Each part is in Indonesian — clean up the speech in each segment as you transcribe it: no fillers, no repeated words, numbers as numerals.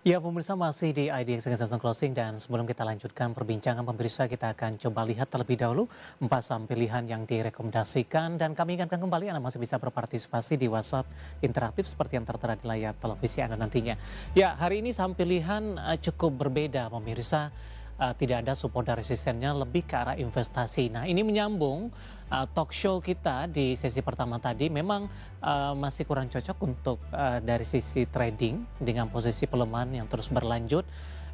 Ya, pemirsa masih di IDX Investment Closing dan sebelum kita lanjutkan perbincangan pemirsa kita akan coba lihat terlebih dahulu 4 saham pilihan yang direkomendasikan dan kami ingatkan kembali Anda masih bisa berpartisipasi di WhatsApp interaktif seperti yang tertera di layar televisi Anda nantinya. Ya, hari ini saham pilihan cukup berbeda pemirsa. Tidak ada support dan resistennya, lebih ke arah investasi. Nah, ini menyambung talk show kita di sesi pertama tadi memang masih kurang cocok untuk dari sisi trading dengan posisi pelemahan yang terus berlanjut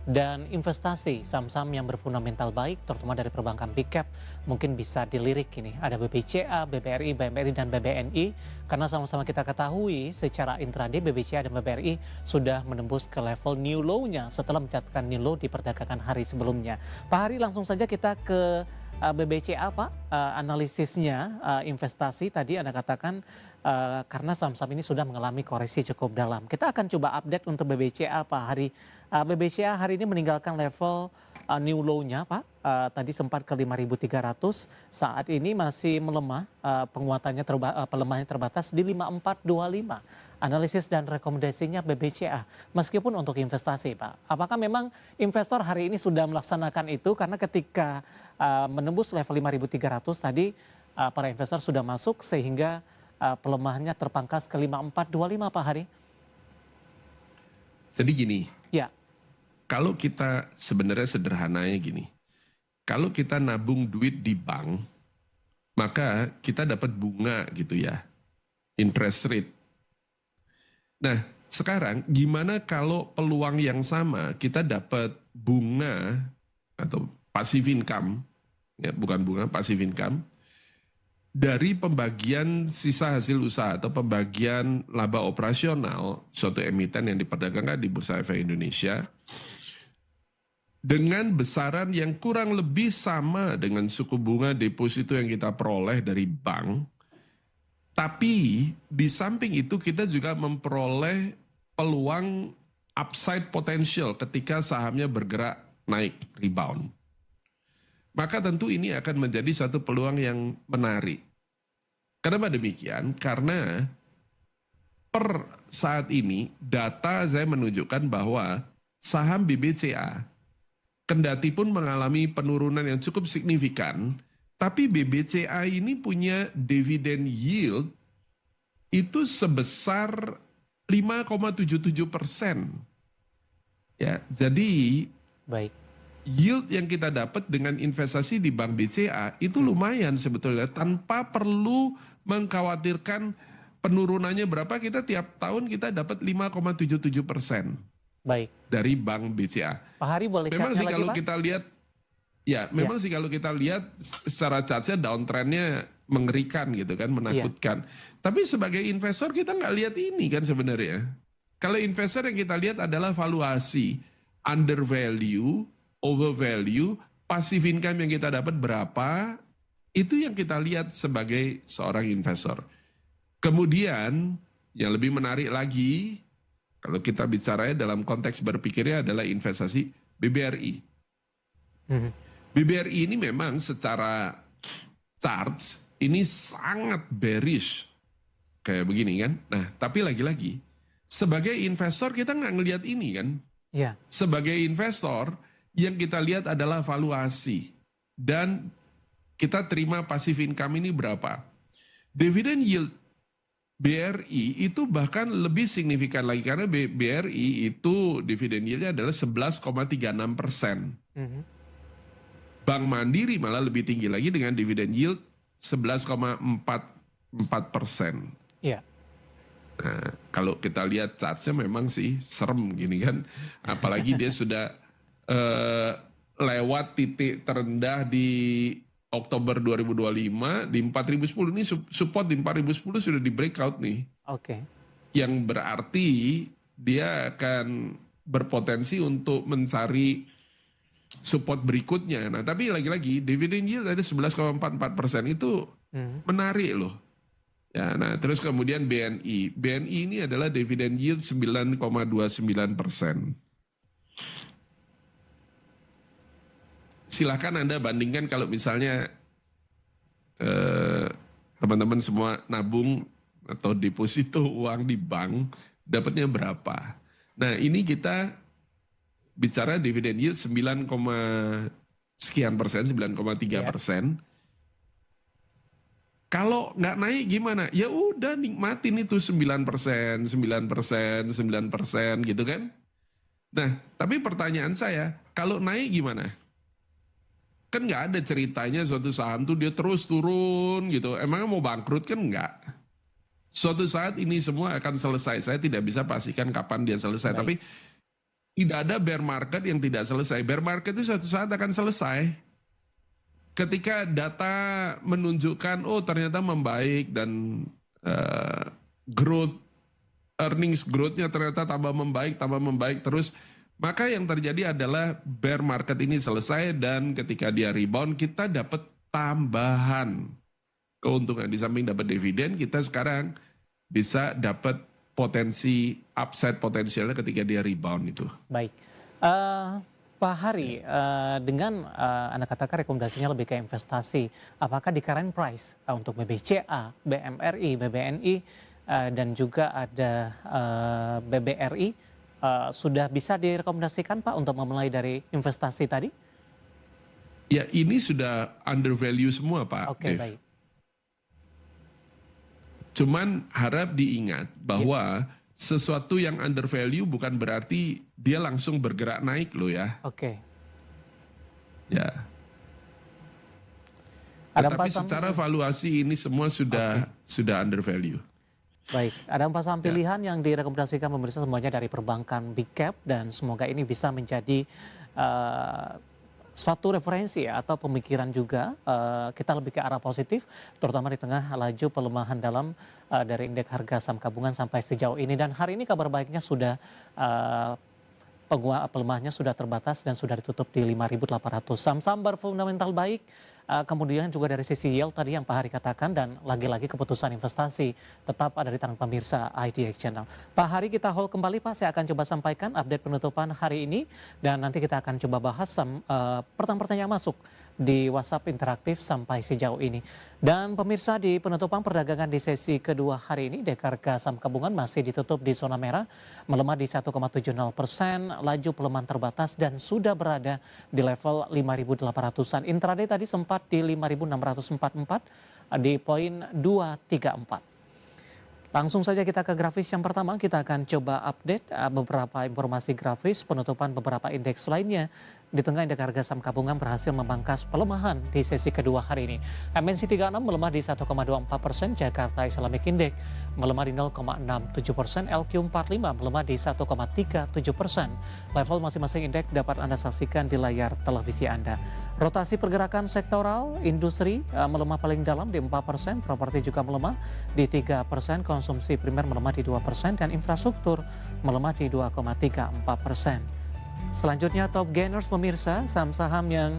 dan investasi saham-saham yang berfundamental baik terutama dari perbankan big cap mungkin bisa dilirik ini ada BBCA, BBRI, BMRI dan BBNI karena sama-sama kita ketahui secara intraday BBCA dan BBRI sudah menembus ke level new low-nya setelah mencatatkan new low di perdagangan hari sebelumnya. Pak Hari, langsung saja kita ke BBCA Pak, analisisnya investasi tadi Anda katakan karena saham-saham ini sudah mengalami koreksi cukup dalam. Kita akan coba update untuk BBCA Pak Hari. BBCA hari ini meninggalkan level new low-nya Pak. Tadi sempat ke 5.300, saat ini masih melemah, penguatannya pelemahannya terbatas di 5425. Analisis dan rekomendasinya BBCA, meskipun untuk investasi Pak. Apakah memang investor hari ini sudah melaksanakan itu? Karena ketika menembus level 5.300 tadi, para investor sudah masuk sehingga pelemahannya terpangkas ke 5425 Pak Hari. Jadi gini, Ya, kalau kita sebenarnya sederhananya gini, kalau kita nabung duit di bank, maka kita dapat bunga gitu ya, interest rate. Nah, sekarang gimana kalau peluang yang sama kita dapat bunga atau passive income, ya bukan bunga, passive income, dari pembagian sisa hasil usaha atau pembagian laba operasional suatu emiten yang diperdagangkan di Bursa Efek Indonesia dengan besaran yang kurang lebih sama dengan suku bunga deposito yang kita peroleh dari bank, tapi di samping itu kita juga memperoleh peluang upside potential ketika sahamnya bergerak naik, rebound. Maka tentu ini akan menjadi satu peluang yang menarik. Kenapa demikian? Karena per saat ini data saya menunjukkan bahwa saham BBCA kendati pun mengalami penurunan yang cukup signifikan, tapi BBCA ini punya dividen yield itu sebesar 5,77%. Ya, jadi baik. yield yang kita dapat dengan investasi di Bank BCA itu lumayan sebetulnya tanpa perlu mengkhawatirkan penurunannya berapa. Kita tiap tahun kita dapat 5,77% Baik. dari Bank BCA. Pak Hari boleh Memang catnya sih lagi kalau Pak? kita lihat, ya memang sih kalau kita lihat secara chartnya downtrendnya mengerikan gitu kan, menakutkan. Tapi sebagai investor kita nggak lihat ini kan sebenarnya. Kalau investor yang kita lihat adalah valuasi, undervalue, overvalue, passive income yang kita dapat berapa, itu yang kita lihat sebagai seorang investor. Kemudian yang lebih menarik lagi, kalau kita bicaranya dalam konteks berpikirnya adalah investasi BBRI. BBRI ini memang secara charts ini sangat bearish. Kayak begini kan. Nah, tapi lagi-lagi, sebagai investor kita nggak ngelihat ini kan. Iya. Sebagai investor, yang kita lihat adalah valuasi. Dan kita terima passive income ini berapa. Dividend yield BRI itu bahkan lebih signifikan lagi. Karena BRI itu dividen yieldnya adalah 11,36%. Bank Mandiri malah lebih tinggi lagi dengan dividen yield 11,44%. Iya. Nah, kalau kita lihat chartnya memang sih serem gini kan. Apalagi dia sudah lewat titik terendah di Oktober 2025 di 4010 ini support di 4010 sudah di breakout nih. Oke. Yang berarti dia akan berpotensi untuk mencari support berikutnya. Nah, tapi lagi-lagi dividen yield ada 11,44% itu menarik loh. Ya, nah terus kemudian BNI. BNI ini adalah dividen yield 9,29%. Silakan Anda bandingkan kalau misalnya teman-teman semua nabung atau deposito uang di bank dapatnya berapa. Nah ini kita bicara dividen yield 9, sekian persen, 9,3%. Kalau nggak naik gimana? Ya udah nikmatin itu 9%, 9%, 9% gitu kan. Nah, tapi pertanyaan saya, kalau naik gimana? Kan nggak ada ceritanya suatu saham tuh dia terus turun gitu. Emangnya mau bangkrut kan nggak? Suatu saat ini semua akan selesai. Saya tidak bisa pastikan kapan dia selesai. Baik. Tapi tidak ada bear market yang tidak selesai. Bear market itu suatu saat akan selesai. Ketika data menunjukkan, oh ternyata membaik dan earnings growth-nya ternyata tambah membaik terus. Maka yang terjadi adalah bear market ini selesai dan ketika dia rebound kita dapat tambahan keuntungan. Di samping dapat dividen, kita sekarang bisa dapat potensi upside potensialnya ketika dia rebound itu. Baik. Pak Hari, dengan Anda katakan rekomendasinya lebih ke investasi, apakah di current price untuk BBCA, BMRI, BBNI, dan juga ada BBRI, sudah bisa direkomendasikan Pak untuk memulai dari investasi tadi? Ya ini sudah under value semua Pak. Oke, baik. Cuman harap diingat bahwa sesuatu yang under value bukan berarti dia langsung bergerak naik loh ya. Oke. Ya. Tapi secara valuasi ini semua sudah under value. Baik, ada 4 saham pilihan yang direkomendasikan pemirsa semuanya dari perbankan big cap dan semoga ini bisa menjadi suatu referensi atau pemikiran juga kita lebih ke arah positif terutama di tengah laju pelemahan dalam dari indeks harga saham gabungan sampai sejauh ini. Dan hari ini kabar baiknya sudah pelemahannya sudah terbatas dan sudah ditutup di 5.800. Saham-saham berfundamental baik. Kemudian juga dari sisi yield tadi yang Pak Hari katakan dan lagi-lagi keputusan investasi tetap ada di tangan pemirsa IDX Channel. Pak Hari kita hold kembali Pak, saya akan coba sampaikan update penutupan hari ini dan nanti kita akan coba bahas pertanyaan-pertanyaan masuk di WhatsApp interaktif sampai sejauh ini. Dan pemirsa di penutupan perdagangan di sesi kedua hari ini, indeks harga saham gabungan masih ditutup di zona merah, melemah di 1,70%, laju pelemahan terbatas dan sudah berada di level 5.800-an. Intraday tadi sempat di 5.644 di poin 234. Langsung saja kita ke grafis yang pertama, kita akan coba update beberapa informasi grafis penutupan beberapa indeks lainnya. Di tengah indeks harga saham gabungan berhasil memangkas pelemahan di sesi kedua hari ini. MNC 36 melemah di 1,24%, Jakarta Islamic Index melemah di 0,67%, LQ45 melemah di 1,37%. Level masing-masing indeks dapat Anda saksikan di layar televisi Anda. Rotasi pergerakan sektoral, industri melemah paling dalam di 4%, properti juga melemah di 3%, konsumsi primer melemah di 2%, dan infrastruktur melemah di 2,34%. Selanjutnya top gainers pemirsa, saham-saham yang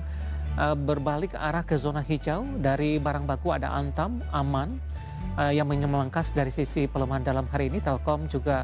berbalik arah ke zona hijau. Dari barang baku ada Antam, Aman yang memangkas dari sisi pelemahan dalam hari ini. Telkom juga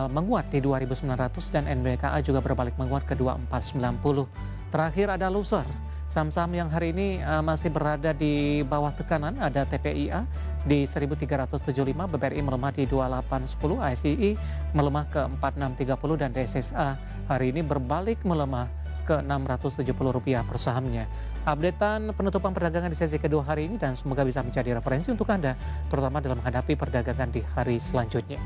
menguat di 2.900 dan NBKA juga berbalik menguat ke 2.490. Terakhir ada loser. Saham-saham yang hari ini masih berada di bawah tekanan ada TPIA di 1.375, BBRI melemah di 2.810, ICI melemah ke 4.630 dan DSSA hari ini berbalik melemah ke Rp670 per sahamnya. Updatean penutupan perdagangan di sesi kedua hari ini dan semoga bisa menjadi referensi untuk Anda terutama dalam menghadapi perdagangan di hari selanjutnya.